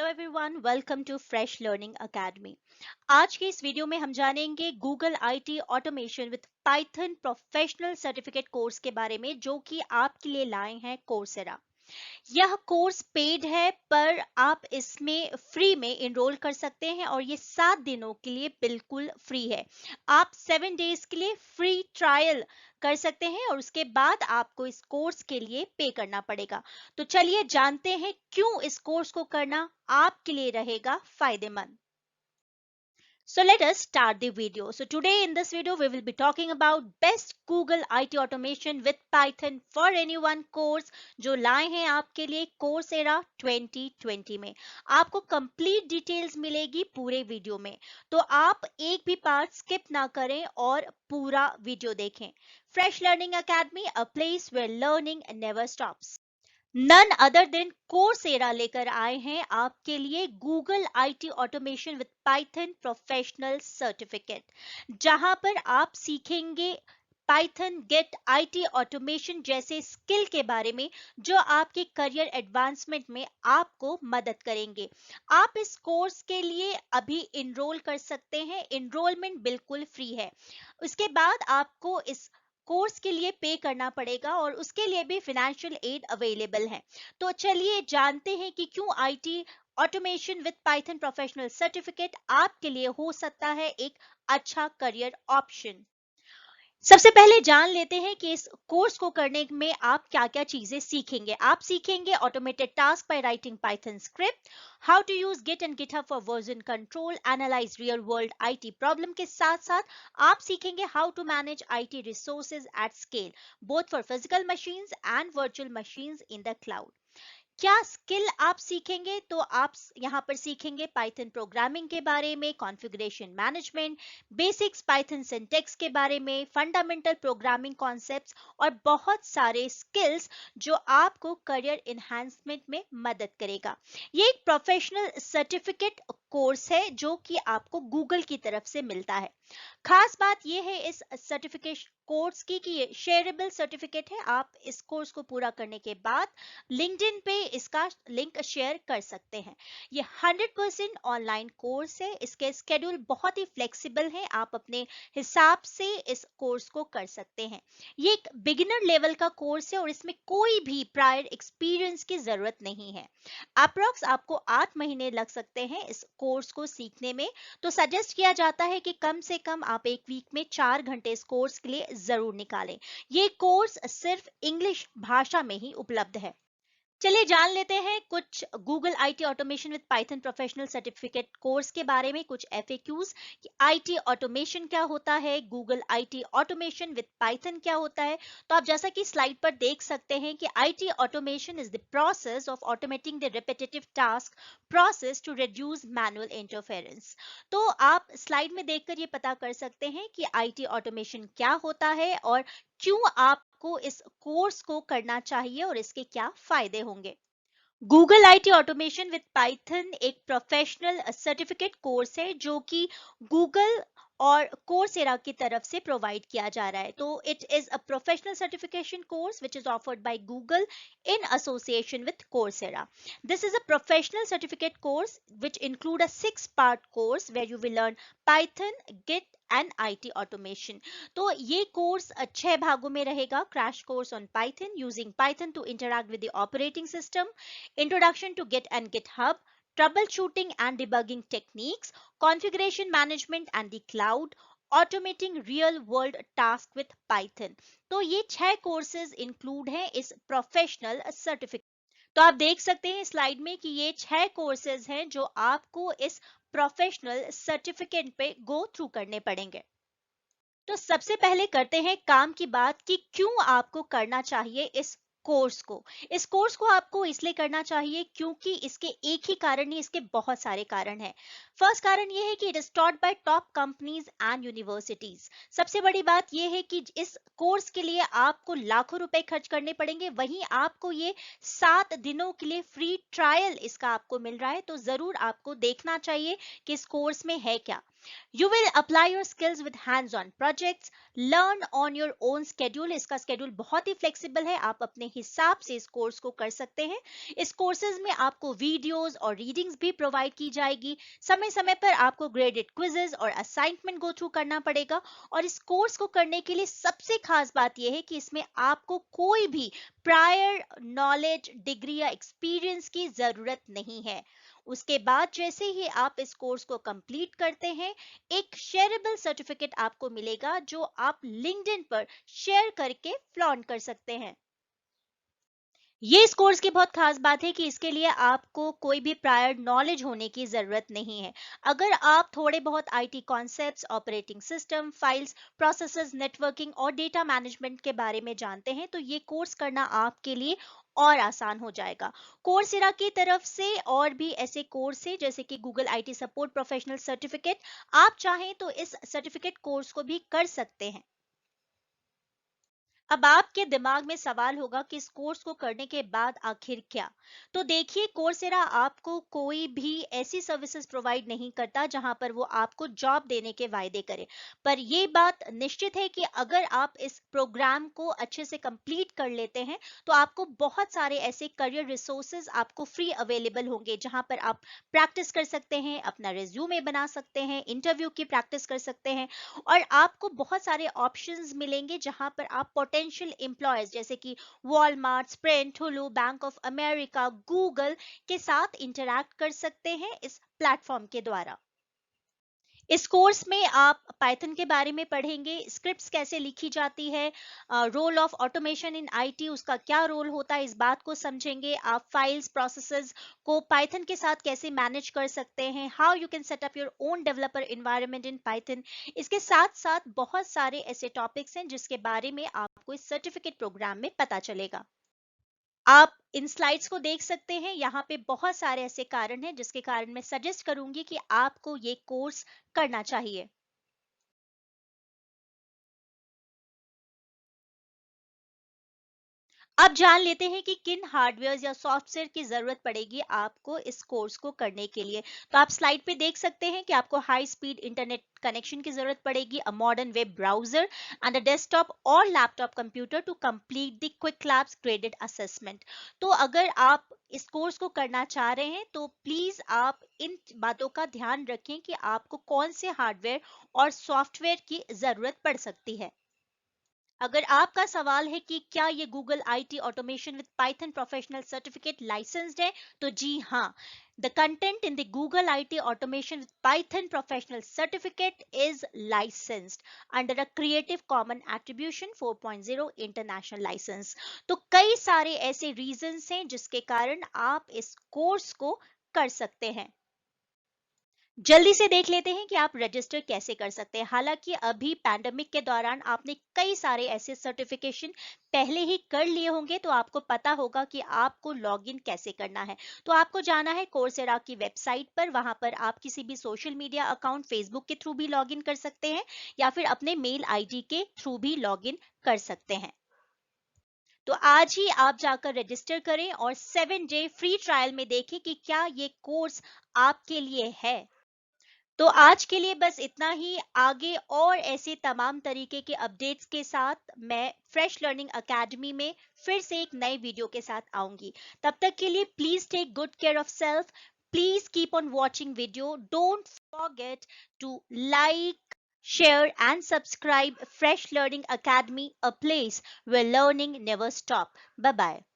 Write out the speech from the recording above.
Hello everyone, welcome to fresh learning academy. आज के इस वीडियो में हम जानेंगे Google IT automation with Python professional certificate course के बारे में, जो कि आपके लिए लाए हैं कोर्सेरा। यह कोर्स पेड है, पर आप इसमें फ्री में इनरोल कर सकते हैं और ये 7 दिनों के लिए बिल्कुल फ्री है। आप 7 डेज के लिए फ्री ट्रायल कर सकते हैं और उसके बाद आपको इस कोर्स के लिए पे करना पड़ेगा। तो चलिए जानते हैं क्यों इस कोर्स को करना आपके लिए रहेगा फायदेमंद। So let us start the video. So today in this video we will be talking about best Google IT automation with Python for anyone course जो लाए हैं आपके लिए Coursera 2020 में। आपको कंप्लीट डिटेल्स मिलेगी पूरे वीडियो में, तो आप एक भी पार्ट स्किप ना करें और पूरा वीडियो देखें। Fresh learning academy, a place where learning never stops. None other than Coursera लेकर आए हैं आपके लिए Google IT automation with Python professional certificate, जहां पर आप सीखेंगे पाइथन गेट आईटी ऑटोमेशन जैसे स्किल के बारे में, जो आपके करियर एडवांसमेंट में आपको मदद करेंगे। आप इस कोर्स के लिए अभी इनरोल कर सकते हैं, इनरोलमेंट बिल्कुल फ्री है। उसके बाद आपको इस कोर्स के लिए पे करना पड़ेगा और उसके लिए भी फाइनेंशियल एड अवेलेबल है। तो चलिए जानते हैं कि क्यों IT automation with Python professional certificate आपके लिए हो सकता है एक अच्छा करियर ऑप्शन। सबसे पहले जान लेते हैं कि इस कोर्स को करने में आप क्या-क्या चीजें सीखेंगे। आप सीखेंगे automated task by writing Python script, how to use Git and GitHub for version control, analyze real world IT problem के साथ-साथ आप सीखेंगे how to manage IT resources at scale, both for physical machines and virtual machines in the cloud. क्या skill आप सीखेंगे? तो आप यहाँ पर सीखेंगे पाइथन प्रोग्रामिंग के बारे में, configuration management, basics Python syntax के बारे में, फंडामेंटल प्रोग्रामिंग कॉन्सेप्ट्स और बहुत सारे स्किल्स जो आपको करियर एनहांसमेंट में मदद करेगा। ये एक प्रोफेशनल सर्टिफिकेट कोर्स है जो कि आपको गूगल की तरफ से मिलता है। खास बात यह है इस सर्टिफिकेशन कोर्स की कि ये शेयरेबल सर्टिफिकेट है। आप इस कोर्स को पूरा करने के बाद लिंक्डइन पे इसका लिंक शेयर कर सकते हैं। ये 100% ऑनलाइन कोर्स है। इसके स्केड्यूल बहुत ही फ्लेक्सिबल है, आप अपने हिसाब से इस कोर्स को कर सकते हैं। ये एक बिगिनर लेवल का कोर्स है और इसमें कोई भी प्रायर एक्सपीरियंस की जरूरत नहीं है। अप्रॉक्स आपको 8 महीने लग सकते हैं इस कोर्स को सीखने में। तो सजेस्ट किया जाता है कि कम से कम आप एक वीक में 4 घंटे इस कोर्स के लिए जरूर निकालें। ये कोर्स सिर्फ इंग्लिश भाषा में ही उपलब्ध है। चलिए जान लेते हैं कुछ Google IT automation with Python professional certificate course के बारे में, कुछ एफएक्यूज कि आईटी ऑटोमेशन क्या होता है, Google IT automation with Python क्या होता है। तो आप जैसा कि स्लाइड पर देख सकते हैं कि IT automation is the process of automating the repetitive task process to reduce manual interference. तो आप स्लाइड में देखकर ये पता कर सकते हैं कि आईटी ऑटोमेशन क्या होता है और क्यों आपको इस कोर्स को करना चाहिए और इसके क्या फायदे होंगे। Google IT automation with Python एक प्रोफेशनल सर्टिफिकेट कोर्स है जो कि गूगल और कोर्सेरा की तरफ से प्रोवाइड किया जा रहा है। तो it is a professional certification course which is offered by Google in association with Coursera. This is a professional certificate course which include a 6-part course where you will learn Python, Git and IT automation. तो ये course 6 भागों में रहेगा। Crash course on Python, using Python to interact with the operating system, introduction to Git and GitHub, troubleshooting and debugging techniques, configuration management and the cloud, automating real world task with Python। तो ये 6 courses include हैं इस professional certificate. तो आप देख सकते हैं slide में कि ये 6 कोर्सेज हैं जो आपको इस प्रोफेशनल सर्टिफिकेट पे गो थ्रू करने पड़ेंगे। तो सबसे पहले करते हैं काम की बात कि क्यों आपको करना चाहिए इस कोर्स को। इस कोर्स को आपको इसलिए करना चाहिए क्योंकि इसके एक ही कारण नहीं, इसके बहुत सारे कारण हैं। फर्स्ट कारण ये है कि it is taught by top companies and universities. सबसे बड़ी बात ये है कि इस कोर्स के लिए आपको लाखों रुपए खर्च करने पड़ेंगे, वहीं आपको ये 7 दिनों के लिए फ्री ट्रायल इसका आपको मिल रहा है। तो जरूर आपको देखना चाहिए कि इस कोर्स में है क्या। You will apply your skills with hands-on projects, learn on your own schedule. इसका schedule बहुत ही flexible है, आप अपने हिसाब से इस कोर्स को कर सकते हैं. इस कोर्सेज में आपको वीडियोस और रीडिंग्स भी प्रोवाइड की जाएगी. समय समय पर आपको ग्रेडेड क्विजेज और असाइनमेंट गो थ्रू करना पड़ेगा. और इस कोर्स को करने के लिए सबसे खास बात यह है कि इसमें आपको कोई भी प्रायर नॉलेज, डिग्री या एक्सपीरियंस की जरूरत नहीं है. उसके बाद जैसे ही आप इस कोर्स को कंप्लीट करते हैं, एक शेयरेबल सर्टिफिकेट आपको मिलेगा जो आप लिंक्डइन पर शेयर करके फ्लॉन्ट कर सकते हैं. ये इस कोर्स की बहुत खास बात है कि इसके लिए आपको कोई भी प्रायर नॉलेज होने की जरूरत नहीं है. अगर आप थोड़े बहुत IT concepts, operating system, files, processes, networking और डेटा मैनेजमेंट के बारे में जानते हैं तो ये कोर्स करना आपके लिए और आसान हो जाएगा. कोर्सेरा की तरफ से और भी ऐसे कोर्स हैं जैसे कि Google IT support professional certificate. आप चाहें तो इस सर्टिफिकेट कोर्स को भी कर सकते हैं. अब आपके दिमाग में सवाल होगा कि इस कोर्स को करने के बाद आखिर क्या. तो देखिए, कोर्सेरा आपको कोई भी ऐसी सर्विसेज प्रोवाइड नहीं करता जहां पर वो आपको जॉब देने के वायदे करे. पर ये बात निश्चित है कि अगर आप इस प्रोग्राम को अच्छे से कंप्लीट कर लेते हैं तो आपको बहुत सारे ऐसे करियर रिसोर्सेज आपको फ्री अवेलेबल होंगे जहां पर आप प्रैक्टिस कर सकते हैं, अपना रिज्यूमे बना सकते हैं, इंटरव्यू की प्रैक्टिस कर सकते हैं. और आपको बहुत सारे ऑप्शंस मिलेंगे जहां पर आप पोटेंशियल एम्प्लॉयज जैसे कि Walmart, sprint, Hulu, bank of America, Google के साथ इंटरैक्ट कर सकते हैं इस प्लेटफॉर्म के द्वारा. इस कोर्स में आप पाइथन के बारे में पढ़ेंगे, स्क्रिप्ट्स कैसे लिखी जाती है, role of automation in IT, उसका क्या रोल होता है, इस बात को समझेंगे. आप फाइल्स, प्रोसेसेस को पाइथन के साथ कैसे मैनेज कर सकते हैं, how you can set up your own developer environment in Python. इसके साथ साथ बहुत सारे ऐसे टॉपिक्स हैं जिसके बारे में आपको इस सर्टिफिकेट प्रोग्राम में पता चलेगा. आप इन स्लाइड्स को देख सकते हैं, यहाँ पे बहुत सारे ऐसे कारण हैं जिसके कारण मैं सजेस्ट करूंगी कि आपको ये कोर्स करना चाहिए. अब जान लेते हैं कि किन हार्डवेयर या सॉफ्टवेयर की जरूरत पड़ेगी आपको इस कोर्स को करने के लिए. तो आप स्लाइड पे देख सकते हैं कि आपको हाई स्पीड इंटरनेट कनेक्शन की जरूरत पड़ेगी, a modern web browser and a desktop और laptop computer to complete the quick labs graded assessment. तो अगर आप इस कोर्स को करना चाह रहे हैं तो प्लीज आप इन बातों का ध्यान रखें कि आपको कौन से हार्डवेयर और सॉफ्टवेयर की जरूरत पड़ सकती है. अगर आपका सवाल है कि क्या ये Google IT automation with Python professional certificate licensed है, तो जी हाँ. The content in the Google IT automation with Python professional certificate is licensed under a Creative Commons Attribution 4.0 international license. तो कई सारे ऐसे रीजंस हैं जिसके कारण आप इस कोर्स को कर सकते हैं. जल्दी से देख लेते हैं कि आप रजिस्टर कैसे कर सकते हैं. हालांकि अभी पैंडेमिक के दौरान आपने कई सारे ऐसे सर्टिफिकेशन पहले ही कर लिए होंगे तो आपको पता होगा कि आपको लॉगिन कैसे करना है. तो आपको जाना है कोर्सेरा की वेबसाइट पर. वहां पर आप किसी भी सोशल मीडिया अकाउंट, फेसबुक के थ्रू भी लॉगिन कर सकते हैं या फिर अपने मेल आईडी के थ्रू भी लॉगिन कर सकते हैं. तो आज ही आप जाकर रजिस्टर करें और 7 डे फ्री ट्रायल में देखें कि क्या ये कोर्स आपके लिए है. तो आज के लिए बस इतना ही. आगे और ऐसे तमाम तरीके के अपडेट्स के साथ मैं फ्रेश लर्निंग अकेडमी में फिर से एक नए वीडियो के साथ आऊंगी. तब तक के लिए please take good care of self. Please keep on watching video. Don't forget to like, share and subscribe Fresh Learning Academy, a place where learning never stop. Bye bye.